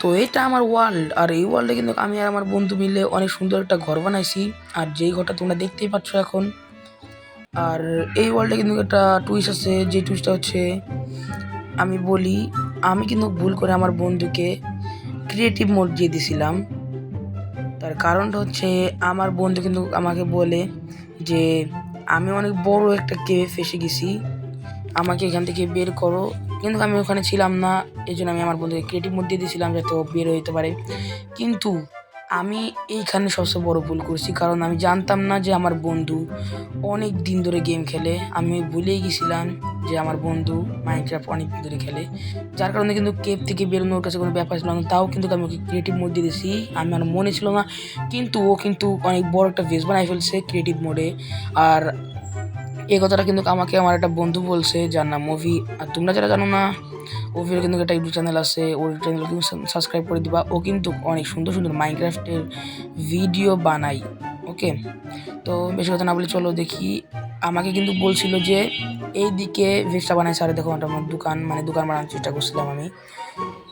তো এটা আমার ওয়ার্ল্ড, আর এই ওয়ার্ল্ডে কিন্তু আমি আর আমার বন্ধু মিলে অনেক সুন্দর একটা ঘর বানাইছি। আর যেই ঘরটা তোমরা দেখতেই পাচ্ছ এখন। আর এই ওয়ার্ল্ডে কিন্তু একটা টুইস্ট আছে, যে টুইস্টটা হচ্ছে আমি বলি, আমি কিন্তু ভুল করে আমার বন্ধুকে ক্রিয়েটিভ মোড দিয়ে দিছিলাম। তার কারণটা হচ্ছে আমার বন্ধু কিন্তু আমাকে বলে যে আমি অনেক বড় একটা কেভে ফেসে গেছি, আমাকে এখান থেকে বের করো। কিন্তু আমি ওখানে ছিলাম না, এই জন্য আমি আমার বন্ধুকে ক্রিয়েটিভ মোড দিয়ে দিয়েছিলাম যাতে ও বের হইতে পারে। কিন্তু আমি এইখানে সবচেয়ে বড় ভুল করছি, কারণ আমি জানতাম না যে আমার বন্ধু অনেক দিন ধরে গেম খেলে। আমি ভুলেই গেছিলাম যে আমার বন্ধু মাইনক্রাফট অনেক দিন ধরে খেলে, যার কারণে কিন্তু কেভ থেকে বেরোনোর কাছে কোনো ব্যাপার ছিল না। তাও কিন্তু আমি ওকে ক্রিয়েটিভ মোড দিয়ে দিয়েছি, আমার মনে ছিল না। কিন্তু ও কিন্তু অনেক বড় একটা ভেস বানাই ফেলছে ক্রিয়েটিভ মোডে। আর এই কথাটা কিন্তু আমাকে আমার একটা বন্ধু বলছে, যার নাম মুভি। আর তোমরা যারা জানো না, ওভির কিন্তু একটা ইউটিউব চ্যানেল আছে, ওর চ্যানেল কিন্তু সাবস্ক্রাইব করে দিবা। ও কিন্তু অনেক সুন্দর সুন্দর মাইনক্রাফটের ভিডিও বানাই। ওকে, তো বেশি কথা না বলে চলো দেখি। আমাকে কিন্তু বলছিল যে এই দিকে ভেজটা বানাইছে, আর দেখো একটা আমার দোকান, মানে দোকান বানানোর চেষ্টা করছিলাম আমি।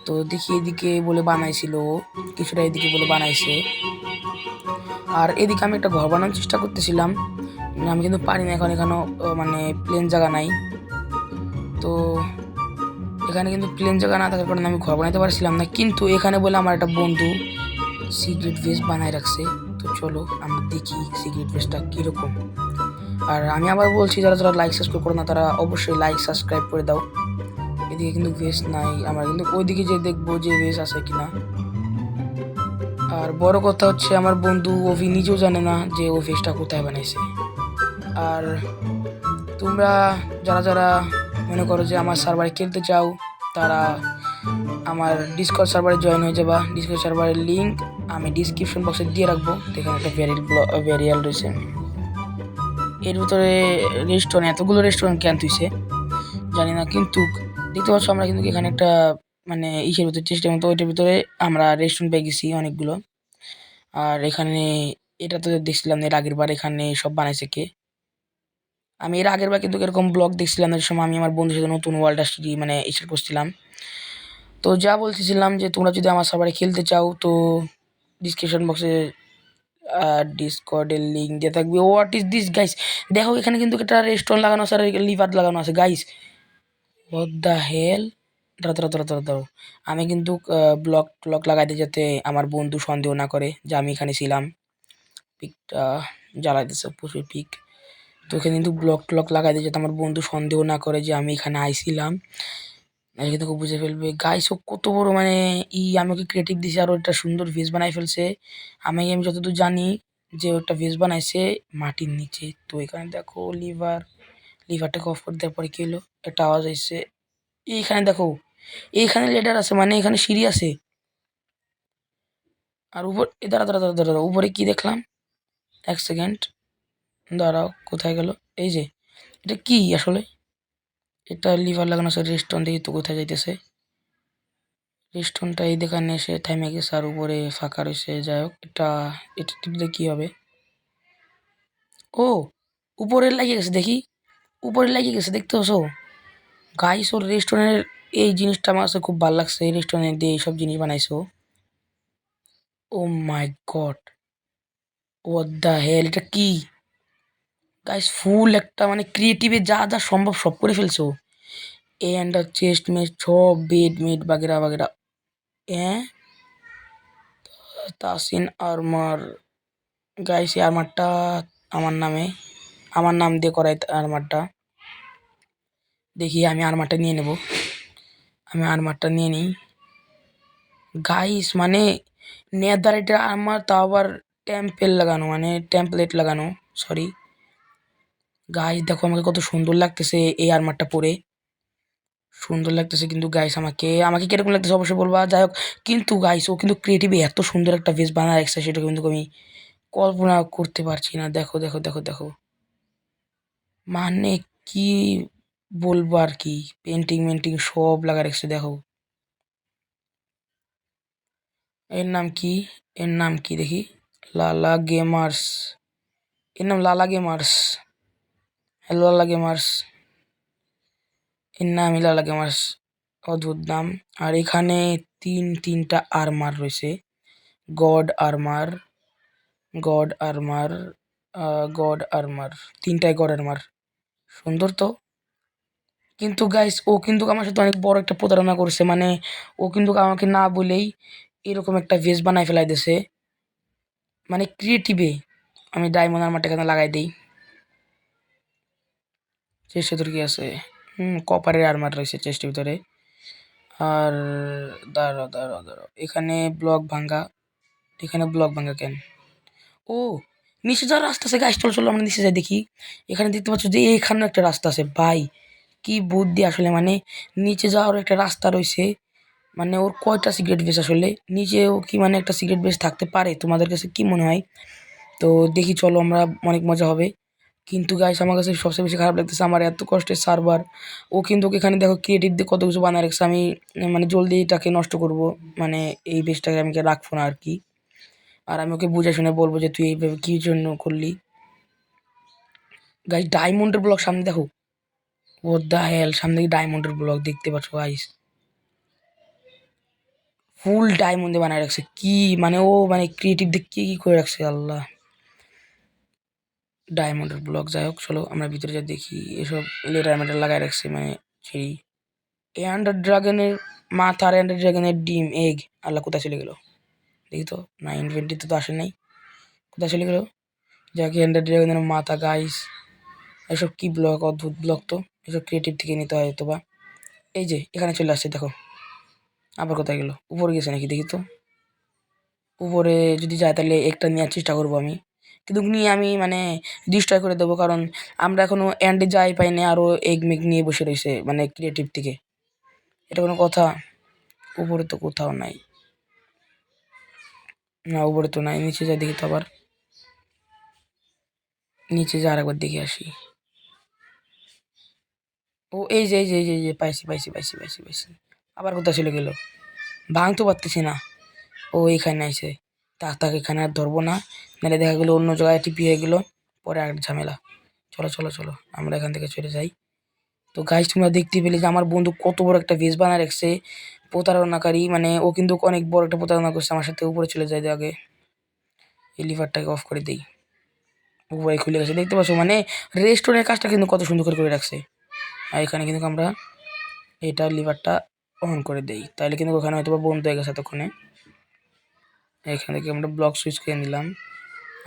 তো দেখি এদিকে বলে বানাইছিল, কিছুটা এদিকে বলে বানাইছে। আর এদিকে আমি একটা ঘর বানানোর চেষ্টা করতেছিলাম, আমি কিন্তু পারি না এখন, এখানেও মানে প্লেন জায়গা নাই। তো এখানে কিন্তু প্লেন জায়গা না থাকার কারণে আমি ঘর বানাইতে পারছিলাম না। কিন্তু এখানে বলে আমার একটা বন্ধু সিক্রেট ভেজ বানায় রাখছে। তো চলো আমরা দেখি সিক্রেট ভেজটা কীরকম। আর আমি আবার বলছি, যারা যারা লাইক সাবস্ক্রাইব করো না তারা অবশ্যই লাইক সাবস্ক্রাইব করে দাও। এদিকে কিন্তু ভেজ নাই, আমরা কিন্তু ওইদিকে যে দেখবো যে ভেজ আছে কিনা। আর বড় কথা হচ্ছে আমার বন্ধু অভি নিজেও জানে না যে ও ভেজটা কোথায় বানাইছে। আর তোমরা যারা যারা মনে করো যে আমার সার্ভারে খেলতে চাও, তারা আমার ডিসকর্ড সার্ভারে জয়েন হয়ে যাবা। ডিসকর্ড সার্ভারের লিঙ্ক আমি ডিসক্রিপশন বক্সে দিয়ে রাখবো। এখানে একটা ভ্যারিয়াল রয়েছে, এর ভিতরে রেস্টুরেন্ট, এতগুলো রেস্টুরেন্ট কেন তুইছে জানি না। কিন্তু দেখতে পাচ্ছ আমরা কিন্তু এখানে একটা মানে ইসের ভিতরে চেষ্টা মতো, ওইটার ভিতরে আমরা রেস্টুরেন্ট পেয়ে গেছি অনেকগুলো। আর এখানে এটা তো দেখছিলাম এর আগের বার এখানে সব বানাইছে কে। আমি এর আগের বার কিন্তু এরকম ব্লগ দেখছিলাম, এর সময় আমি আমার বন্ধুর সাথে নতুন ওয়ার্ল্ড স্টোরি মানে স্টার্ট করছিলাম। তো যা বলতেছিলাম যে তোমরা যদি আমার সার্ভারে খেলতে চাও, তো ডিসক্রিপশন বক্সে ডিসকর্ডের লিঙ্ক দিয়ে থাকবে। হোয়াট ইজ দিস গাইস, দেখো এখানে কিন্তু একটা রেস্টুরেন্ট লাগানো আছে আর লিভার লাগানো আছে গাইস। হোয়াট দ্য হেল, দাঁড়াও দাঁড়াও দাঁড়াও দাঁড়াও দাঁড়াও। আমি কিন্তু ব্লক ট্লক লাগাই দিই যাতে আমার বন্ধু সন্দেহ না করে যে আমি এখানে ছিলাম। পিকটা জ্বালাই দিচ্ছে প্রচুর পিক। তো এখানে কিন্তু ব্লক ট্লক লাগাই দিই যাতে আমার বন্ধু সন্দেহ না করে যে আমি এখানে আইছিলাম। এদিকে তোকে বুঝে ফেলবে গাইস, ও কত বড় মানে আমাকে ক্রিয়েটিভ দিছে আর একটা সুন্দর ভেজ বানাই ফেলছে। আমি যতদূর জানি যে ওটা ভেজ বানাইছে মাটির নিচে। তো এখানে দেখো লিভারটাকে অফ করে দেওয়ার পরে কি হলো, একটা আওয়াজ আসছে। এইখানে দেখো, এইখানে লেডার আছে, মানে এখানে সিঁড়ি আছে। আর উপর দাঁড়া দাঁড়া দাঁড়া দাঁড়া, উপরে কি দেখলাম, এক সেকেন্ড দাঁড়াও, কোথায় গেল? এই যে এটা কি আসলে, এটা লিভার লাগানো আছে রেস্টুরেন্ট, দেখি তো কোথায় যাইতেছে। রেস্টুরেন্টটা এই দেখানে এসে থামে গেছে আর উপরে ফাঁকা রয়েছে। যাই হোক, এটা এটা টিপলে কি হবে? ও উপরে লাগিয়ে গেছে, দেখি উপরে লাগিয়ে গেছে, দেখতে পাচ্ছ গাইস? ওর রেস্টুরেন্টের এই জিনিসটা আমার কাছে খুব ভালো লাগছে, এই রেস্টুরেন্ট দিয়ে এইসব জিনিস বানাইছো। ও মাই গড, হোয়াট দ্য হেল, এটা কি গাইস? ফুল একটা মানে ক্রিয়েটিভে যা যা সম্ভব সব করে ফেলছো। এন্ড চেস্ট মেস্ট সব বেড মেড বাগেরা বাগেরা। হ্যাঁ, তাসিন আরমার গাইস, এই আর্মারটা আমার নামে, আমার নাম দিয়ে করাই আর্মারটা। দেখি আমি আর্মারটা নিয়ে নেব, আমি আর্মারটা নিয়ে নিই গাইস। মানে নেদারইটের আর্মার, তাও আবার টেম্পেল লাগানো, মানে টেমপ্লেট লাগানো, সরি গাইস। দেখো আমাকে কত সুন্দর লাগতেছে এই আর্মারটা পরে, সুন্দর লাগতেছে। কিন্তু গাইস আমাকে আমাকে কিরকম লাগতেছে অবশ্যই বলবা। যাই হোক, কিন্তু গাইস ও কিন্তু ক্রিয়েটিভে এত সুন্দর একটা ভেস বানায় রাখছে, সেটা কিন্তু আমি কল্পনা করতে পারছি না। দেখো দেখো দেখো দেখো, মানে কি বলবো আর কি, পেন্টিং মেন্টিং সব লাগা রাখছে। দেখো এর নাম কি, এর নাম কি দেখি, লালা গেমার্স, এর নাম লালা গেমার্স। হ্যালো লালা গেমার্স, এর নামই লালা গেমার্স। অদ্ভুত নাম। আর এখানে তিনটা আর্মার রয়েছে। God armour, god armour, god armour, তিনটায় গড আর্মার। সুন্দর তো। কিন্তু গাইস ও কিন্তু আমার সাথে অনেক বড় একটা প্রতারণা করছে, মানে ও কিন্তু আমাকে না বলেই এরকম একটা ভেস বানাই ফেলাই দিছে, মানে ক্রিয়েটিভে। আমি ডায়মন্ড আর্মারটা এখানে লাগাই দিই। চেস্টের ভিতরে কি আছে? কপারের আর্মার রয়েছে চেস্টের ভিতরে। আর দাঁড়াও, এখানে ব্লক ভাঙ্গা। এখানে ব্লক ভাঙ্গা কেন? ও, নিচে যাওয়ার রাস্তা আছে গাইস, চলো চলো আমরা নিচে যাই দেখি। এখানে দেখতে পাচ্ছ যে এখানেও একটা রাস্তা আছে ভাই। কি বুদ্ধি আসলে, মানে নিচে যাওয়ার একটা রাস্তা রয়েছে। মানে ওর কয়টা সিক্রেট বেস আসলে নিচেও কি মানে একটা সিক্রেট বেস থাকতে পারে? তোমাদের কাছে কি মনে হয়? তো দেখি, চলো আমরা, অনেক মজা হবে। কিন্তু গাইস আমার কাছে সবচেয়ে বেশি খারাপ লাগতেছে আমার এত কষ্টের সার্ভার। ও কিন্তু এখানে দেখো ক্রিয়েটিভ দিয়ে কত কিছু বানায় রাখছে। আমি মানে জলদি এটাকে নষ্ট করব, মানে এই বেসটাকে আমি রাখবো না আর কি। আর আমি ওকে বুঝে শুনে বলবো যে তুই এইভাবে কি জন্য করলি। গাইস ডায়মন্ডের ব্লক সামনে দেখো। ও দা হেল, সামনে ডায়মন্ডের ব্লক দেখতে পাচ্ছ গাইস? ফুল ডায়মন্ডে বানায় রাখছে। কি মানে ও মানে ক্রিয়েটিভ দিক কি করে রাখছে আল্লাহ। ডায়মন্ডের ব্লক, যাই হোক চলো আমরা ভিতরে যা দেখি। এসব লেটার মেটার লাগাই রাখছে, মানে ছেড়ি। এন্ডার ড্রাগনের মাথা আর এন্ডার ড্রাগনের ডিম, এগ। আল্লাহ কোথায় চলে গেল দেখি তো। না, ইনভেন্টরিতে তো আসে নাই। কোথায় চলে গেল? যাকে এন্ডার ড্রাগনের মাথা গাইস। এসব কি ব্লক, অদ্ভুত ব্লক তো। এসব ক্রিয়েটিভ থেকে নিতে হয় হয়তো বা। এই যে এখানে চলে আসছে দেখো। আবার কোথায় গেল? উপরে গেছে নাকি দেখি তো। উপরে যদি যায় তাহলে একটা নেওয়ার চেষ্টা করবো আমি, কিন্তু নিয়ে আমি মানে ডিস্ট্রয় করে দেবো, কারণ আমরা এখনো এন্ডে যাই পাইনি, আরও এগ মেগ নিয়ে বসে রয়েছে মানে ক্রিয়েটিভ থেকে। এটা কোনো কথা? উপরে তো কোথাও নাই। না, উপরে তো নাই। নিচে যা দেখি তো আবার। নিচে যা আরেকবার দেখে আসি। ও এই যে পাইছি। আবার কোথায় চলে গেল? ভাঙতে পারতেছি না। ও এখানে আইছে। তাকে এখানে আর ধরবো না, নাহলে দেখা গেলো অন্য জায়গায় টিপি হয়ে গেলো, পরে আর ঝামেলা। চলো চলো চলো আমরা এখান থেকে চলে যাই। তো গাইস তোমরা দেখতে পেলে যে আমার বন্ধু কত বড় একটা ভেস বানায় রাখছে। প্রতারণাকারী, মানে ও কিন্তু অনেক বড় একটা প্রতারণা করছে আমার সাথে। উপরে চলে যায় আগে, এই লিভারটাকে অফ করে দিই। উপরে খুলে গেছে দেখতে পাচ্ছ, মানে রেস্টুরেন্টের কাজটা কিন্তু কত সুন্দর করে রাখছে। আর এখানে কিন্তু আমরা এটা লিভারটা অন করে দেই, তাহলে কিন্তু ওখানে হয়তো বন্ধ হয়ে গেছে এতক্ষণে। এখান থেকে আমরা ব্লক সুইচ করে নিলাম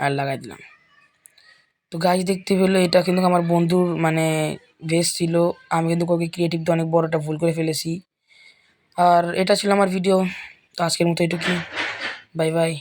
আর লাগাই দিলাম। তো গাইস দেখতে পেলো এটা কিন্তু আমার বন্ধুর মানে ভেস ছিল। আমি কিন্তু ওকে ক্রিয়েটিভ দিয়ে অনেক বড় একটা ভুল করে ফেলেছি। আর এটা ছিল আমার ভিডিও। তো আজকের মতো এটুকুই। Bye bye.